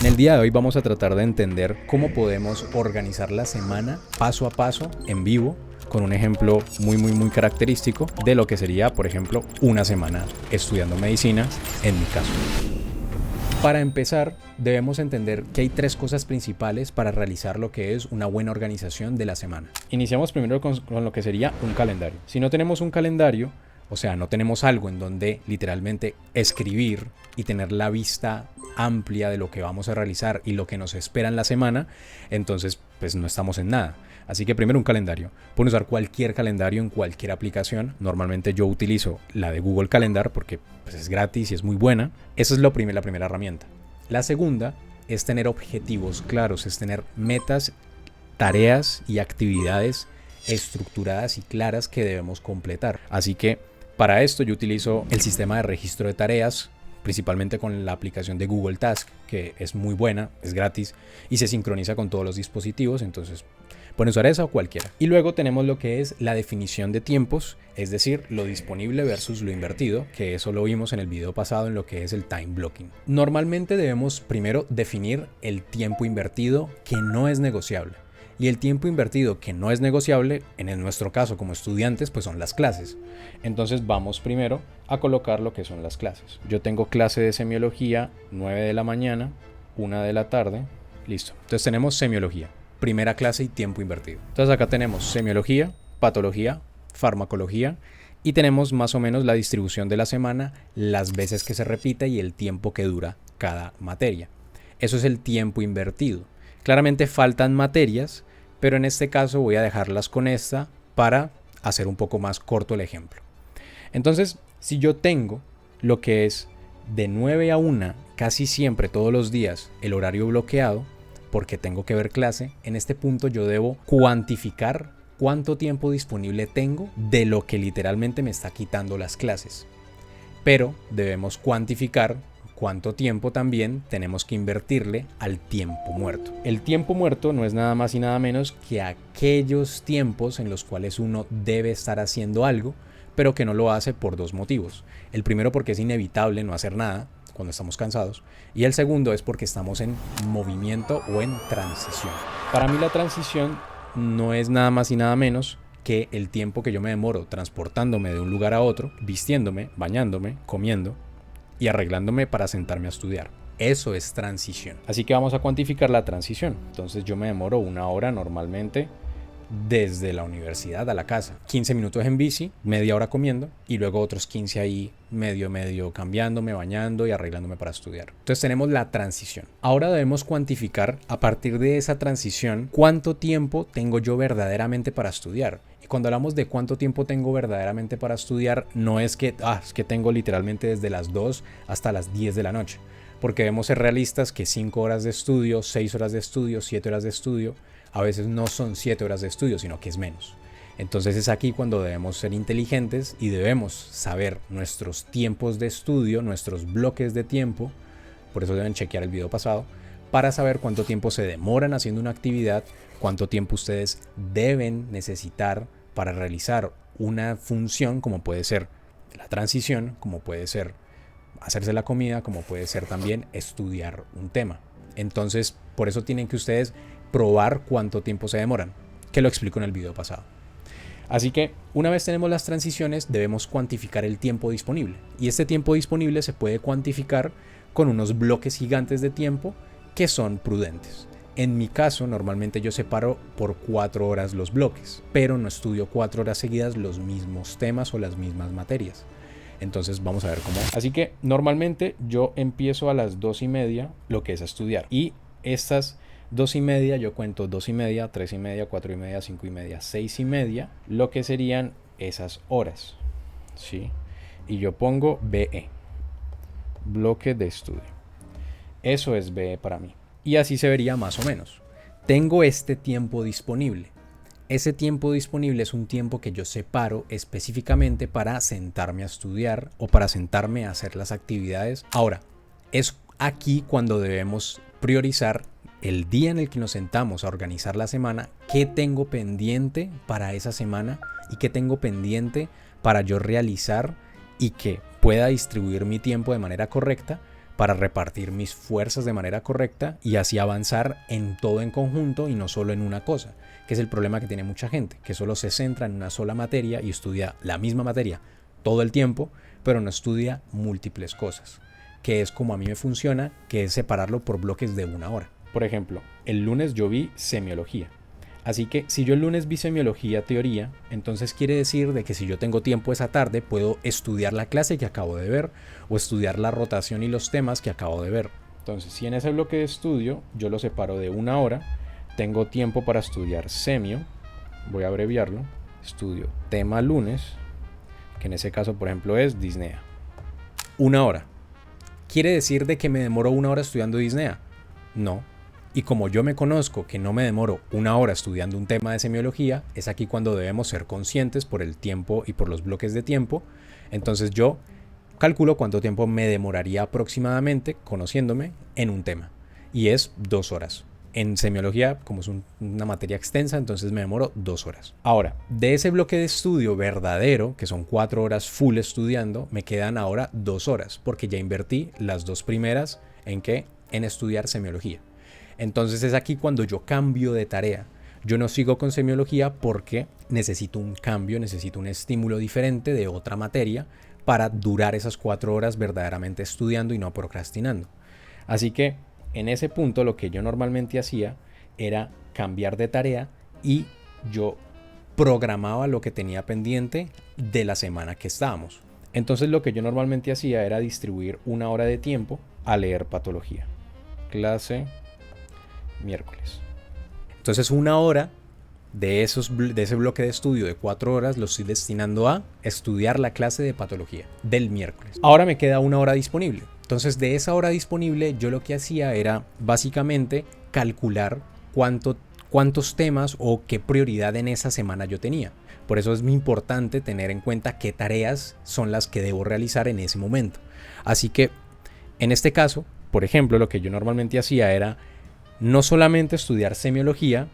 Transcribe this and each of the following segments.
En el día de hoy vamos a tratar de entender cómo podemos organizar la semana paso a paso en vivo con un ejemplo muy característico de lo que sería, por ejemplo, una semana estudiando medicina en mi caso. Para empezar, debemos entender que hay tres cosas principales para realizar lo que es una buena organización de la semana. Iniciamos primero con lo que sería un calendario. Si no tenemos un calendario, o sea, no tenemos algo en donde literalmente escribir y tener la vista amplia de lo que vamos a realizar y lo que nos espera en la semana, entonces pues no estamos en nada. Así que primero un calendario. Pueden usar cualquier calendario en cualquier aplicación. Normalmente yo utilizo la de Google Calendar porque pues, es gratis y es muy buena. Esa es la primera herramienta. La segunda es tener objetivos claros, es tener metas, tareas y actividades estructuradas y claras que debemos completar. Así que para esto yo utilizo el sistema de registro de tareas, principalmente con la aplicación de Google Task, que es muy buena, es gratis y se sincroniza con todos los dispositivos, entonces pueden usar esa o cualquiera. Y luego tenemos lo que es la definición de tiempos, es decir, lo disponible versus lo invertido, que eso lo vimos en el video pasado en lo que es el time blocking. Normalmente debemos primero definir el tiempo invertido que no es negociable. Y el tiempo invertido que no es negociable, en nuestro caso como estudiantes, pues son las clases. Entonces vamos primero a colocar lo que son las clases. Yo tengo clase de semiología 9 de la mañana, 1 de la tarde, listo. Entonces tenemos semiología, primera clase y tiempo invertido. Entonces acá tenemos semiología, patología, farmacología y tenemos más o menos la distribución de la semana, las veces que se repite y el tiempo que dura cada materia. Eso es el tiempo invertido. Claramente faltan materias, pero en este caso voy a dejarlas con esta para hacer un poco más corto el ejemplo. Entonces, si yo tengo lo que es de 9 a 1, casi siempre todos los días, el horario bloqueado, porque tengo que ver clase, en este punto yo debo cuantificar cuánto tiempo disponible tengo de lo que literalmente me está quitando las clases. Pero debemos cuantificar cuánto tiempo también tenemos que invertirle al tiempo muerto. El tiempo muerto no es nada más y nada menos que aquellos tiempos en los cuales uno debe estar haciendo algo, pero que no lo hace por dos motivos. El primero porque es inevitable no hacer nada cuando estamos cansados, y el segundo es porque estamos en movimiento o en transición. Para mí la transición no es nada más y nada menos que el tiempo que yo me demoro transportándome de un lugar a otro, vistiéndome, bañándome, comiendo y arreglándome para sentarme a estudiar. Eso es transición. Así que vamos a cuantificar la transición. Entonces yo me demoro 1 hora normalmente desde la universidad a la casa. 15 minutos en bici, media hora comiendo y luego otros 15 ahí medio cambiándome, bañando y arreglándome para estudiar. Entonces tenemos la transición. Ahora debemos cuantificar a partir de esa transición cuánto tiempo tengo yo verdaderamente para estudiar. Y cuando hablamos de cuánto tiempo tengo verdaderamente para estudiar, no es que, es que tengo literalmente desde las 2 hasta las 10 de la noche. Porque debemos ser realistas que 5 horas de estudio, 6 horas de estudio, 7 horas de estudio, a veces no son 7 horas de estudio, sino que es menos. Entonces es aquí cuando debemos ser inteligentes y debemos saber nuestros tiempos de estudio, nuestros bloques de tiempo, por eso deben chequear el video pasado, para saber cuánto tiempo se demoran haciendo una actividad, cuánto tiempo ustedes deben necesitar para realizar una función, como puede ser la transición, como puede ser hacerse la comida, como puede ser también estudiar un tema. Entonces, por eso tienen que ustedes probar cuánto tiempo se demoran, que lo explico en el video pasado. Así que una vez tenemos las transiciones, debemos cuantificar el tiempo disponible. Y este tiempo disponible se puede cuantificar con unos bloques gigantes de tiempo que son prudentes. En mi caso, normalmente yo separo por 4 horas los bloques, pero no estudio 4 horas seguidas los mismos temas o las mismas materias. Entonces vamos a ver cómo. Así que normalmente yo empiezo a las 2:30 lo que es a estudiar. Y estas 2:30 yo cuento 2:30, 3:30, 4:30, 5:30, 6:30, lo que serían esas horas, ¿sí? Y yo pongo BE, bloque de estudio. Eso es BE para mí. Y así se vería más o menos. Tengo este tiempo disponible. Ese tiempo disponible es un tiempo que yo separo específicamente para sentarme a estudiar o para sentarme a hacer las actividades. Ahora, es aquí cuando debemos priorizar el día en el que nos sentamos a organizar la semana, qué tengo pendiente para esa semana y qué tengo pendiente para yo realizar y que pueda distribuir mi tiempo de manera correcta para repartir mis fuerzas de manera correcta y así avanzar en todo en conjunto y no solo en una cosa, que es el problema que tiene mucha gente, que solo se centra en una sola materia y estudia la misma materia todo el tiempo, pero no estudia múltiples cosas, que es como a mí me funciona, que es separarlo por bloques de una hora. Por ejemplo, el lunes yo vi semiología. Así que si yo el lunes vi semiología teoría, entonces quiere decir de que si yo tengo tiempo esa tarde, puedo estudiar la clase que acabo de ver o estudiar la rotación y los temas que acabo de ver. Entonces, si en ese bloque de estudio yo lo separo de una hora, tengo tiempo para estudiar semio, voy a abreviarlo, estudio tema lunes, que en ese caso, por ejemplo, es disnea. Una hora. ¿Quiere decir de que me demoro una hora estudiando disnea? No. Y como yo me conozco que no me demoro una hora estudiando un tema de semiología, es aquí cuando debemos ser conscientes por el tiempo y por los bloques de tiempo. Entonces yo calculo cuánto tiempo me demoraría aproximadamente, conociéndome, en un tema. Y es 2 horas. En semiología, como es una materia extensa, entonces me demoro 2 horas. Ahora, de ese bloque de estudio verdadero, que son 4 horas full estudiando, me quedan ahora 2 horas, porque ya invertí las 2 primeras en qué, en estudiar semiología. Entonces es aquí cuando yo cambio de tarea. Yo no sigo con semiología porque necesito un cambio, necesito un estímulo diferente de otra materia para durar esas 4 horas verdaderamente estudiando y no procrastinando. Así que en ese punto lo que yo normalmente hacía era cambiar de tarea y yo programaba lo que tenía pendiente de la semana que estábamos. Entonces lo que yo normalmente hacía era distribuir una hora de tiempo a leer patología. Clase miércoles. Entonces una hora de ese bloque de estudio de 4 horas lo estoy destinando a estudiar la clase de patología del miércoles. Ahora me queda una hora disponible. Entonces de esa hora disponible yo lo que hacía era básicamente calcular cuántos temas o qué prioridad en esa semana yo tenía. Por eso es muy importante tener en cuenta qué tareas son las que debo realizar en ese momento. Así que en este caso, por ejemplo, lo que yo normalmente hacía era no solamente estudiar semiología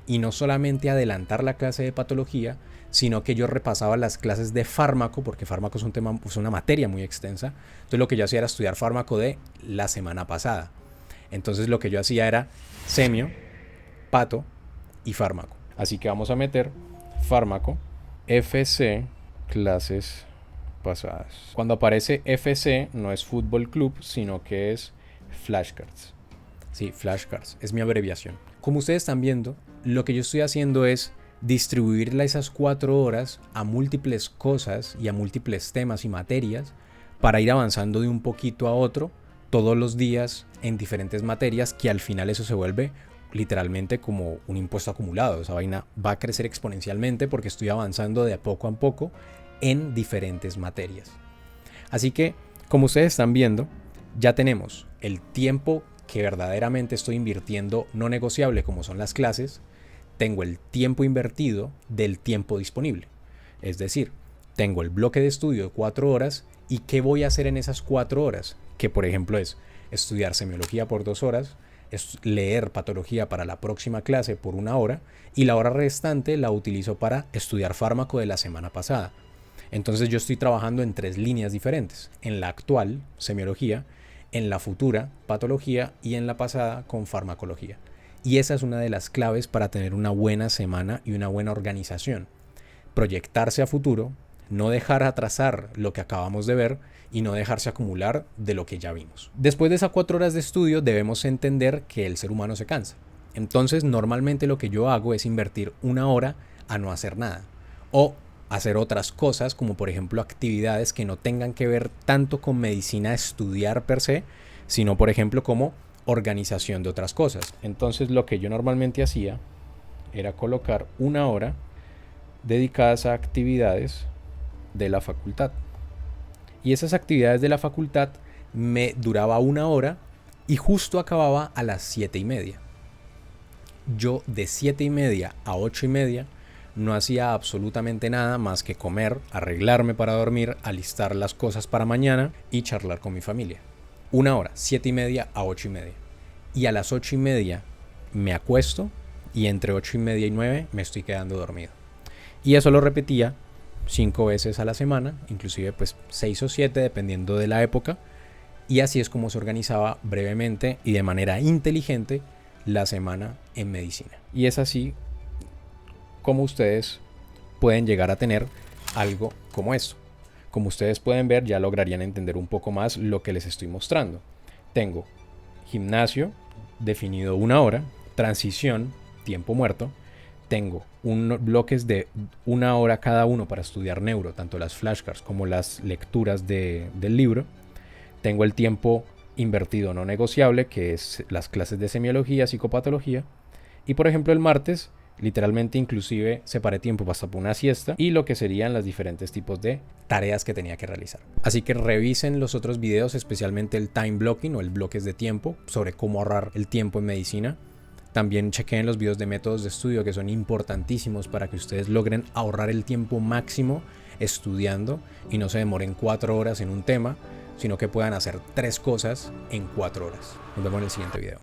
y no solamente adelantar la clase de patología, sino que yo repasaba las clases de fármaco, porque fármaco es una materia muy extensa. Entonces lo que yo hacía era estudiar fármaco de la semana pasada. Entonces lo que yo hacía era semio, pato y fármaco. Así que vamos a meter fármaco, FC, clases pasadas. Cuando aparece FC no es Fútbol Club, sino que es flashcards. Sí, flashcards, es mi abreviación. Como ustedes están viendo, lo que yo estoy haciendo es distribuir esas 4 horas a múltiples cosas y a múltiples temas y materias para ir avanzando de un poquito a otro todos los días en diferentes materias, que al final eso se vuelve literalmente como un impuesto acumulado. Esa vaina va a crecer exponencialmente porque estoy avanzando de poco a poco en diferentes materias. Así que, como ustedes están viendo, ya tenemos el tiempo que verdaderamente estoy invirtiendo no negociable, como son las clases. Tengo el tiempo invertido del tiempo disponible. Es decir, tengo el bloque de estudio de 4 horas y ¿qué voy a hacer en esas 4 horas? Que por ejemplo es estudiar semiología por 2 horas, es leer patología para la próxima clase por 1 hora y la hora restante la utilizo para estudiar fármaco de la semana pasada. Entonces yo estoy trabajando en 3 líneas diferentes. En la actual, semiología, en la futura, patología, y en la pasada, con farmacología. Y esa es una de las claves para tener una buena semana y una buena organización. Proyectarse a futuro, no dejar atrasar lo que acabamos de ver y no dejarse acumular de lo que ya vimos. Después de esas 4 horas de estudio debemos entender que el ser humano se cansa. Entonces normalmente lo que yo hago es invertir 1 hora a no hacer nada o hacer otras cosas, como por ejemplo actividades que no tengan que ver tanto con medicina estudiar per se, sino por ejemplo como organización de otras cosas. Entonces lo que yo normalmente hacía era colocar 1 hora dedicadas a actividades de la facultad. Y esas actividades de la facultad me duraba 1 hora y justo acababa a las 7:30. Yo de 7:30 a 8:30 no hacía absolutamente nada más que comer, arreglarme para dormir, alistar las cosas para mañana y charlar con mi familia. 1 hora, 7:30 a 8:30. Y a las 8:30 me acuesto y entre 8:30 y 9 me estoy quedando dormido. Y eso lo repetía 5 veces a la semana, inclusive pues 6 o 7 dependiendo de la época. Y así es como se organizaba brevemente y de manera inteligente la semana en medicina. Y es así como ustedes pueden llegar a tener algo como esto. Como ustedes pueden ver, ya lograrían entender un poco más lo que les estoy mostrando. Tengo gimnasio, definido 1 hora, transición, tiempo muerto. Tengo bloques de 1 hora cada uno para estudiar neuro, tanto las flashcards como las lecturas del libro. Tengo el tiempo invertido no negociable, que es las clases de semiología, psicopatología. Y por ejemplo el martes, literalmente inclusive separé tiempo hasta para una siesta y lo que serían los diferentes tipos de tareas que tenía que realizar. Así que revisen los otros videos, especialmente el time blocking o el bloques de tiempo, sobre cómo ahorrar el tiempo en medicina. También chequen los videos de métodos de estudio, que son importantísimos para que ustedes logren ahorrar el tiempo máximo estudiando y no se demoren 4 horas en un tema, sino que puedan hacer 3 cosas en 4 horas. Nos vemos en el siguiente video.